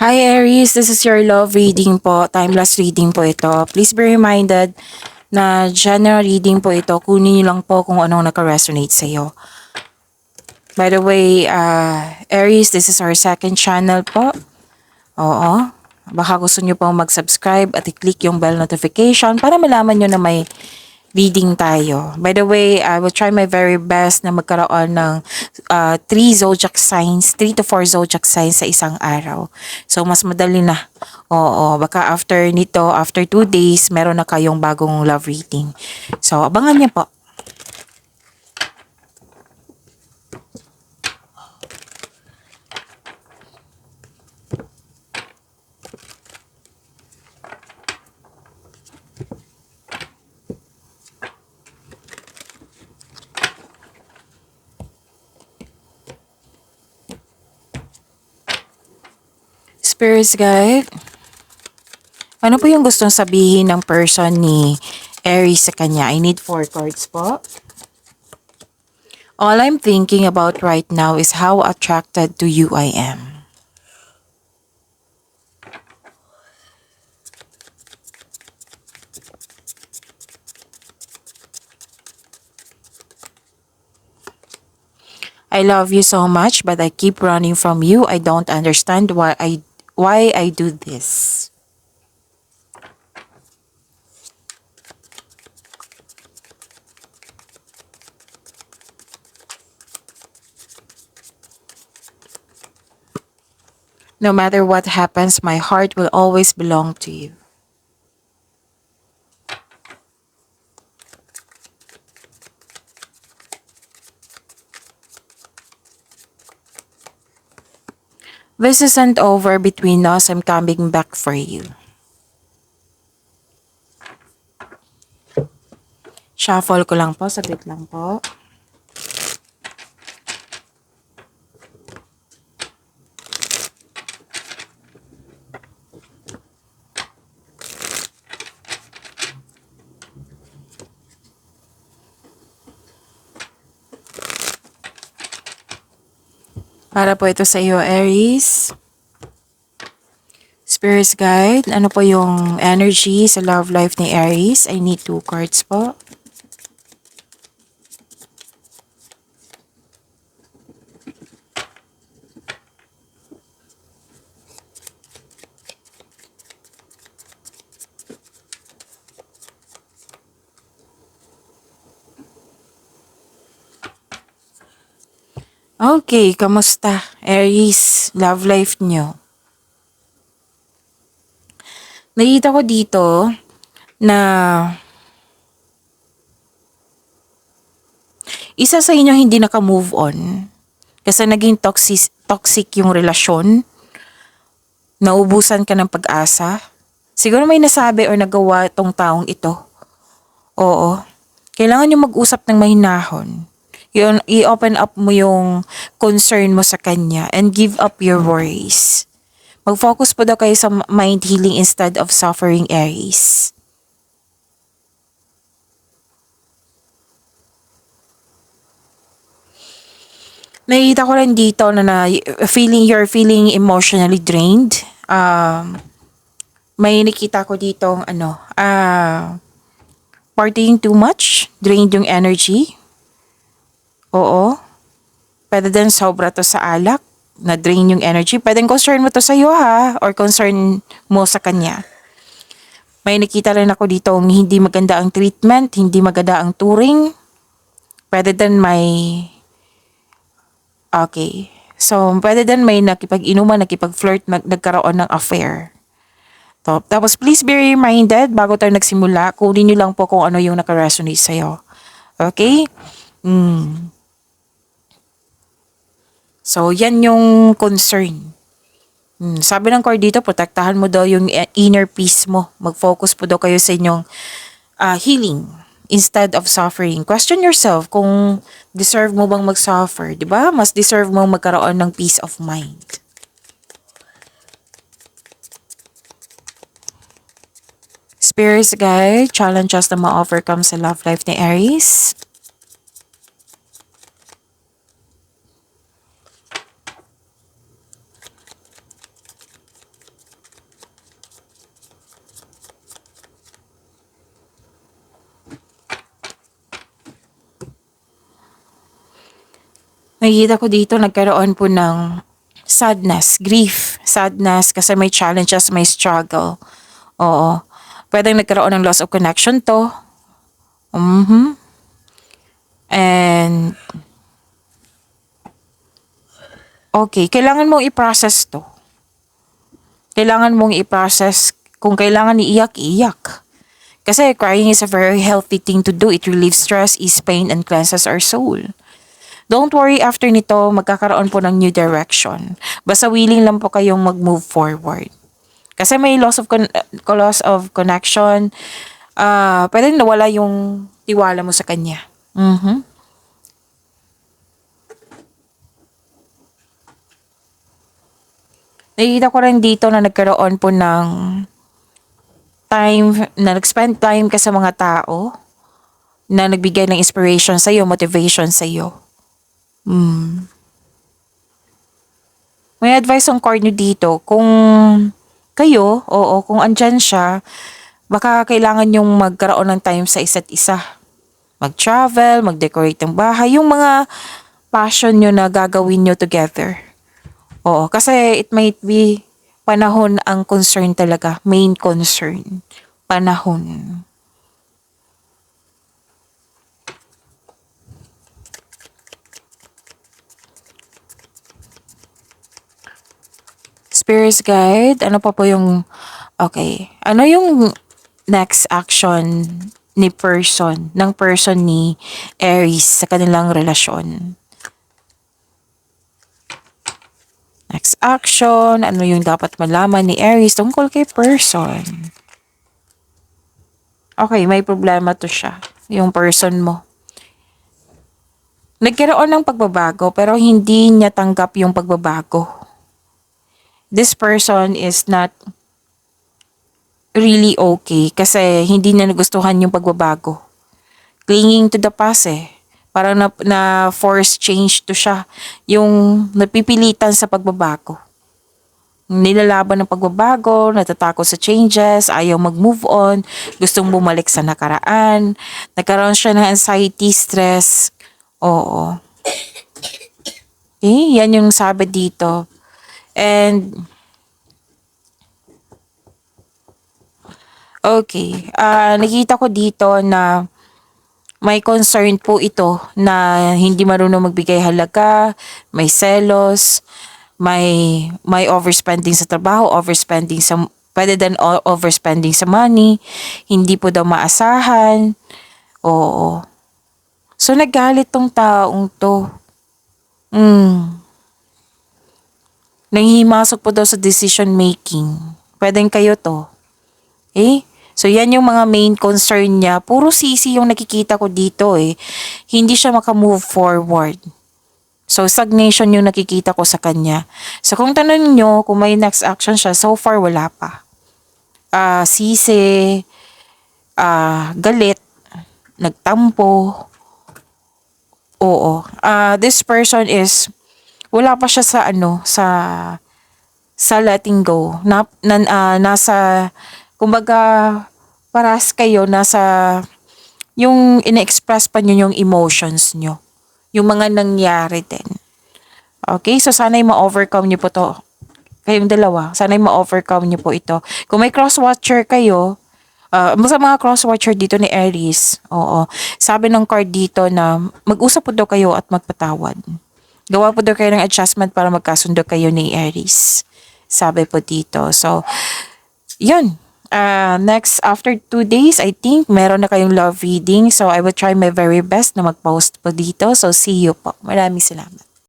Hi Aries, this is your love reading po, timeless reading po ito. Please be reminded na general reading po ito, kunin niyo lang po kung anong naka-resonate sa iyo. By the way, Aries, this is our second channel po. Oo, baka gusto niyo po mag-subscribe at i-click yung bell notification para malaman niyo na may reading tayo. By the way, I will try my very best na magkaroon ng 3 zodiac signs, 3 to 4 zodiac signs sa isang araw. So, mas madali na. Oo, baka after nito, after 2 days, meron na kayong bagong love reading. So, abangan niyo po. Spirits guide, ano po yung gustong sabihin ng person ni Aries sa kanya? I need 4 cards po. All I'm thinking about right now is how attracted to you I am. I love you so much, but I keep running from you. I don't understand why I do this. No matter what happens, my heart will always belong to you. This isn't over between us. I'm coming back for you. Shuffle ko lang po. Saglit lang po. Para po ito sa iyo, Aries. Spirits guide, ano po yung energy sa love life ni Aries? I need 2 cards po. Okay, kamusta? Aries, love life nyo. Nakita ko dito na isa sa inyo hindi naka-move on kasi naging toxic yung relasyon. Naubusan ka ng pag-asa. Siguro may nasabi or nagawa tong taong ito. Oo. Kailangan nyo mag-usap ng mahinahon. Yun, i-open up mo yung concern mo sa kanya and give up your worries. Mag-focus po daw kayo sa mind healing instead of suffering, Aries. Nakita ko rin dito na you're feeling emotionally drained. May nakita ko dito partying too much, drained yung energy. Oo. Pwede din sobra to sa alak, na drain yung energy. Pwede concern mo to sa iyo ha, or concern mo sa kanya. May nakita rin ako dito hindi maganda ang treatment, hindi maganda ang touring. Pwede din okay. So, pwede din may nakipag-inuman, nakipag-flirt, nagkaroon ng affair. Tapos, please be reminded, bago tayo nagsimula, kunin nyo lang po kung ano yung naka-resonate sa'yo. Okay? So, yan yung concern. Sabi ng card dito, protektahan mo daw yung inner peace mo. Mag-focus po daw kayo sa inyong healing instead of suffering. Question yourself kung deserve mo bang mag-suffer, di ba? Mas deserve mo magkaroon ng peace of mind. Spirits guide, challenges na ma-overcome sa love life ni Aries. Nakikita ko dito nagkaroon po ng sadness, grief, sadness kasi may challenges, may struggle. Oo. Pwedeng nagkaroon ng loss of connection to. And okay, kailangan mong i-process to. Kailangan mong i-process kung kailangan iiyak, iyak. Kasi crying is a very healthy thing to do. It relieves stress, ease pain, and cleanses our soul. Don't worry, after nito, magkakaroon po ng new direction. Basta willing lang po kayong mag-move forward. Kasi may loss of connection. Pwede nawala yung tiwala mo sa kanya. Nakikita ko rin dito na nagkaroon po ng time, na nag-spend time ka sa mga tao na nagbigay ng inspiration sa'yo, motivation sa'yo. May advice ang card nyo dito. Kung kayo, kung andyan siya, baka kailangan yung magkaroon ng time sa isa't isa. Mag-travel, mag-decorate ng bahay, yung mga passion nyo na gagawin nyo together. Oo, kasi it might be panahon ang concern talaga, main concern. Panahon. Spirits guide, ano pa po yung, okay, ano yung next action ng person ni Aries sa kanilang relasyon? Next action, ano yung dapat malaman ni Aries tungkol kay person? Okay, may problema to siya, yung person mo. Nagkaroon ng pagbabago pero hindi niya tanggap yung pagbabago. This person is not really okay kasi hindi niya nagustuhan yung pagbabago. Clinging to the past eh. Parang na force change to siya. Yung napipilitan sa pagbabago. Nilalaban ng pagbabago, natatakot sa changes, ayaw mag-move on, gustong bumalik sa nakaraan, nagkaroon siya ng anxiety, stress. Oo. Okay, yan yung sabi dito. And okay, nakita ko dito na may concern po ito na hindi marunong magbigay halaga, may selos, may overspending sa trabaho, pwede din overspending sa money, hindi po daw maasahan. Oo. So nagalit tong taong to. Nanghihimasok po daw sa decision making. Pwedeng kayo to. Eh? So, yan yung mga main concern niya. Puro sisi yung nakikita ko dito eh. Hindi siya makamove forward. So, stagnation yung nakikita ko sa kanya. So, kung tanong nyo kung may next action siya, so far wala pa. Sisi, galit, nagtampo. Oo. This person is, wala pa siya sa letting go. Nasa, kumbaga, paras kayo, yung ina-express pa nyo yung emotions nyo. Yung mga nangyari din. Okay, so sana'y ma-overcome nyo po to. Kayong dalawa, sana'y ma-overcome nyo po ito. Kung may cross-watcher kayo, sa mga cross-watcher dito ni Aries, sabi ng card dito na mag-usap po daw kayo at magpatawad. Gawa po daw kayo ng adjustment para magkasundo kayo ni Aries. Sabi po dito. So, yun. Next, after 2 days, I think, meron na kayong love reading. So, I will try my very best na mag-post po dito. So, see you po. Maraming salamat.